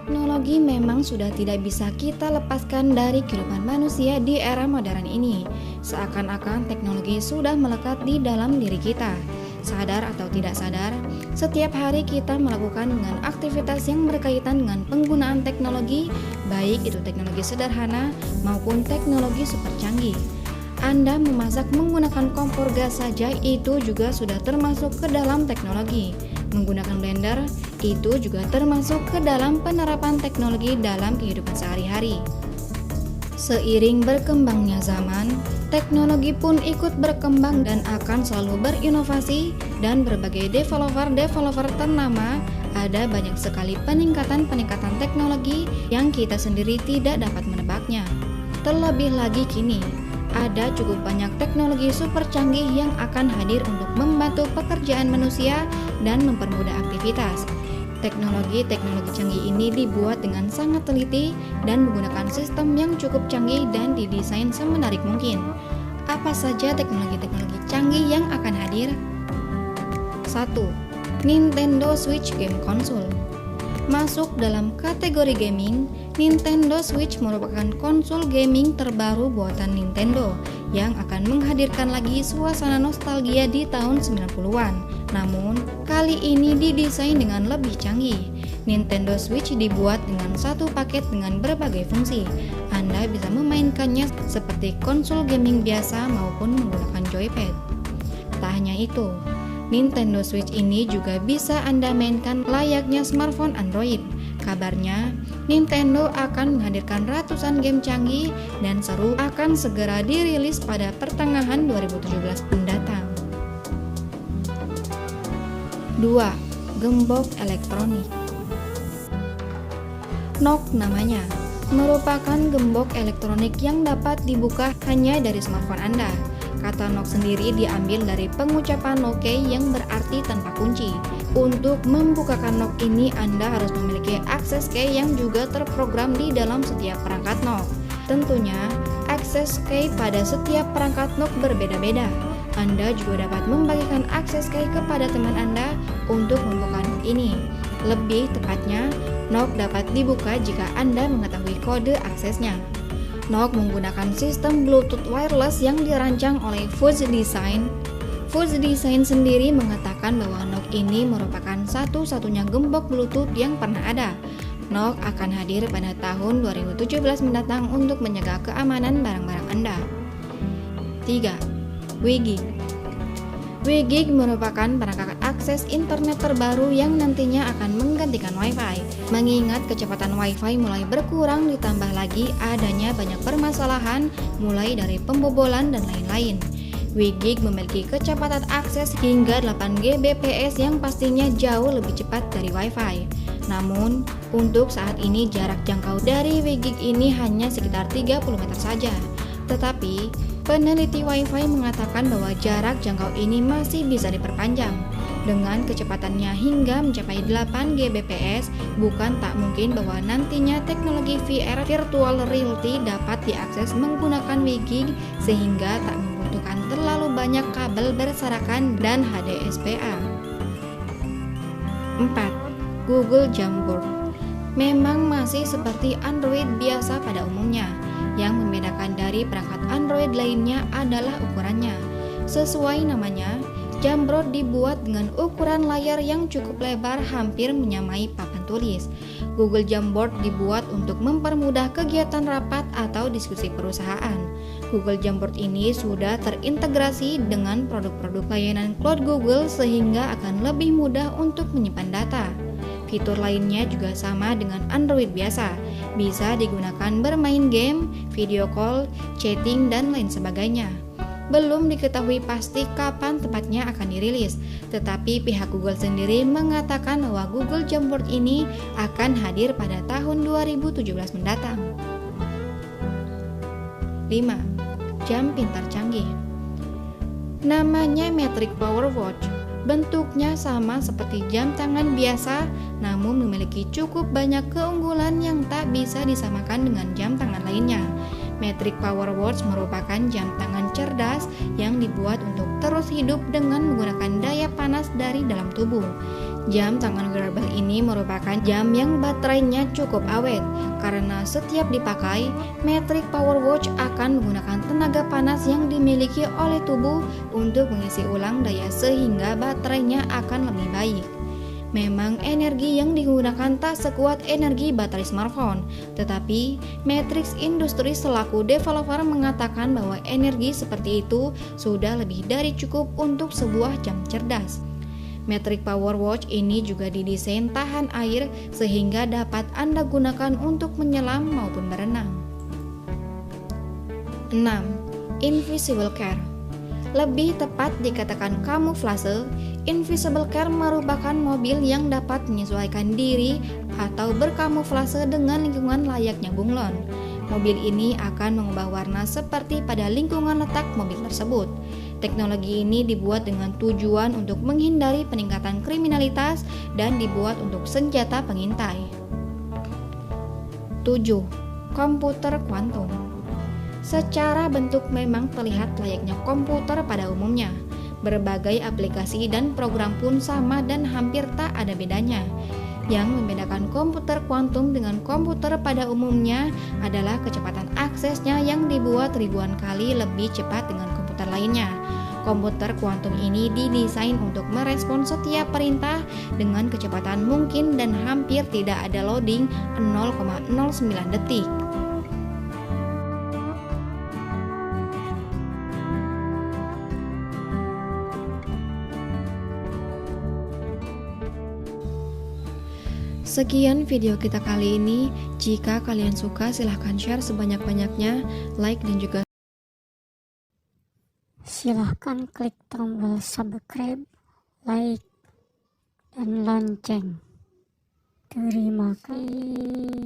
Teknologi memang sudah tidak bisa kita lepaskan dari kehidupan manusia di era modern ini. Seakan-akan teknologi sudah melekat di dalam diri kita. Sadar atau tidak sadar, setiap hari kita melakukan dengan aktivitas yang berkaitan dengan penggunaan teknologi, baik itu teknologi sederhana maupun teknologi super canggih. Anda memasak menggunakan kompor gas saja itu juga sudah termasuk ke dalam teknologi. Menggunakan blender itu juga termasuk ke dalam penerapan teknologi dalam kehidupan sehari-hari. Seiring berkembangnya zaman, teknologi pun ikut berkembang dan akan selalu berinovasi, dan berbagai developer ternama ada banyak sekali peningkatan teknologi yang kita sendiri tidak dapat menebaknya. Terlebih lagi kini, ada cukup banyak teknologi super canggih yang akan hadir untuk membantu pekerjaan manusia dan mempermudah aktivitas. Teknologi canggih ini dibuat dengan sangat teliti dan menggunakan sistem yang cukup canggih dan didesain semenarik mungkin. Apa saja teknologi canggih yang akan hadir? 1. Nintendo Switch Game Console. Masuk dalam kategori gaming, Nintendo Switch merupakan konsol gaming terbaru buatan Nintendo yang akan menghadirkan lagi suasana nostalgia di tahun 90-an. Namun, kali ini didesain dengan lebih canggih. Nintendo Switch dibuat dengan satu paket dengan berbagai fungsi. Anda bisa memainkannya seperti konsol gaming biasa maupun menggunakan joypad. Tak hanya itu, Nintendo Switch ini juga bisa Anda mainkan layaknya smartphone Android. Kabarnya, Nintendo akan menghadirkan ratusan game canggih dan seru akan segera dirilis pada pertengahan 2017 mendatang. 2. Gembok elektronik. Nock namanya, merupakan gembok elektronik yang dapat dibuka hanya dari smartphone Anda. Kata Nock sendiri diambil dari pengucapan no key yang berarti tanpa kunci. Untuk membukakan Nock ini Anda harus memiliki akses key yang juga terprogram di dalam setiap perangkat Nock. Tentunya, akses key pada setiap perangkat Nock berbeda-beda. Anda juga dapat membagikan akses key kepada teman Anda untuk membuka Nock ini. Lebih tepatnya, Nock dapat dibuka jika Anda mengetahui kode aksesnya. Nock menggunakan sistem Bluetooth wireless yang dirancang oleh Fuzz Design. Fuzz Design sendiri mengatakan bahwa Nock ini merupakan satu-satunya gembok Bluetooth yang pernah ada. Nock akan hadir pada tahun 2017 mendatang untuk menjaga keamanan barang-barang Anda. 3. WiGig. WiGig merupakan perangkat akses internet terbaru yang nantinya akan menggantikan Wi-Fi. Mengingat kecepatan Wi-Fi mulai berkurang, ditambah lagi adanya banyak permasalahan mulai dari pembobolan dan lain-lain. WiGig memiliki kecepatan akses hingga 8 Gbps yang pastinya jauh lebih cepat dari Wi-Fi. Namun, untuk saat ini jarak jangkau dari WiGig ini hanya sekitar 30 meter saja. Tetapi, peneliti Wi-Fi mengatakan bahwa jarak jangkau ini masih bisa diperpanjang. Dengan kecepatannya hingga mencapai 8 Gbps, bukan tak mungkin bahwa nantinya teknologi VR Virtual Reality dapat diakses menggunakan WiGig sehingga tak membutuhkan terlalu banyak kabel berserakan dan HDSPA. 4. Google Jamboard. Memang masih seperti Android biasa pada umumnya. Yang membedakan dari perangkat Android lainnya adalah ukurannya. Sesuai namanya, Jamboard dibuat dengan ukuran layar yang cukup lebar hampir menyamai papan tulis. Google Jamboard dibuat untuk mempermudah kegiatan rapat atau diskusi perusahaan. Google Jamboard ini sudah terintegrasi dengan produk-produk layanan cloud Google sehingga akan lebih mudah untuk menyimpan data. Fitur lainnya juga sama dengan Android biasa, bisa digunakan bermain game, video call, chatting, dan lain sebagainya. Belum diketahui pasti kapan tepatnya akan dirilis, tetapi pihak Google sendiri mengatakan bahwa Google Jamboard ini akan hadir pada tahun 2017 mendatang. 5. Jam pintar canggih. Namanya Metric Power Watch. Bentuknya sama seperti jam tangan biasa, namun memiliki cukup banyak keunggulan yang tak bisa disamakan dengan jam tangan lainnya. Metric Power Watch merupakan jam tangan cerdas yang dibuat untuk terus hidup dengan menggunakan daya panas dari dalam tubuh. Jam tangan wearable ini merupakan jam yang baterainya cukup awet karena setiap dipakai, Matrix Power Watch akan menggunakan tenaga panas yang dimiliki oleh tubuh untuk mengisi ulang daya sehingga baterainya akan lebih baik. Memang energi yang digunakan tak sekuat energi baterai smartphone, tetapi Matrix Industries selaku developer mengatakan bahwa energi seperti itu sudah lebih dari cukup untuk sebuah jam cerdas. Matrix Power Watch ini juga didesain tahan air sehingga dapat Anda gunakan untuk menyelam maupun berenang. 6. Invisible Care. Lebih tepat dikatakan kamuflase, Invisible Care merupakan mobil yang dapat menyesuaikan diri atau berkamuflase dengan lingkungan layaknya bunglon. Mobil ini akan mengubah warna seperti pada lingkungan letak mobil tersebut. Teknologi ini dibuat dengan tujuan untuk menghindari peningkatan kriminalitas dan dibuat untuk senjata pengintai. 7. Komputer kuantum. Secara bentuk memang terlihat layaknya komputer pada umumnya. Berbagai aplikasi dan program pun sama dan hampir tak ada bedanya. Yang membedakan komputer kuantum dengan komputer pada umumnya adalah kecepatan aksesnya yang dibuat ribuan kali lebih cepat dengan komputer lainnya. Komputer kuantum ini didesain untuk merespons setiap perintah dengan kecepatan mungkin dan hampir tidak ada loading 0,09 detik. Sekian video kita kali ini. Jika kalian suka, silahkan share sebanyak-banyaknya, like dan juga silahkan klik tombol subscribe, like, dan lonceng. Terima kasih.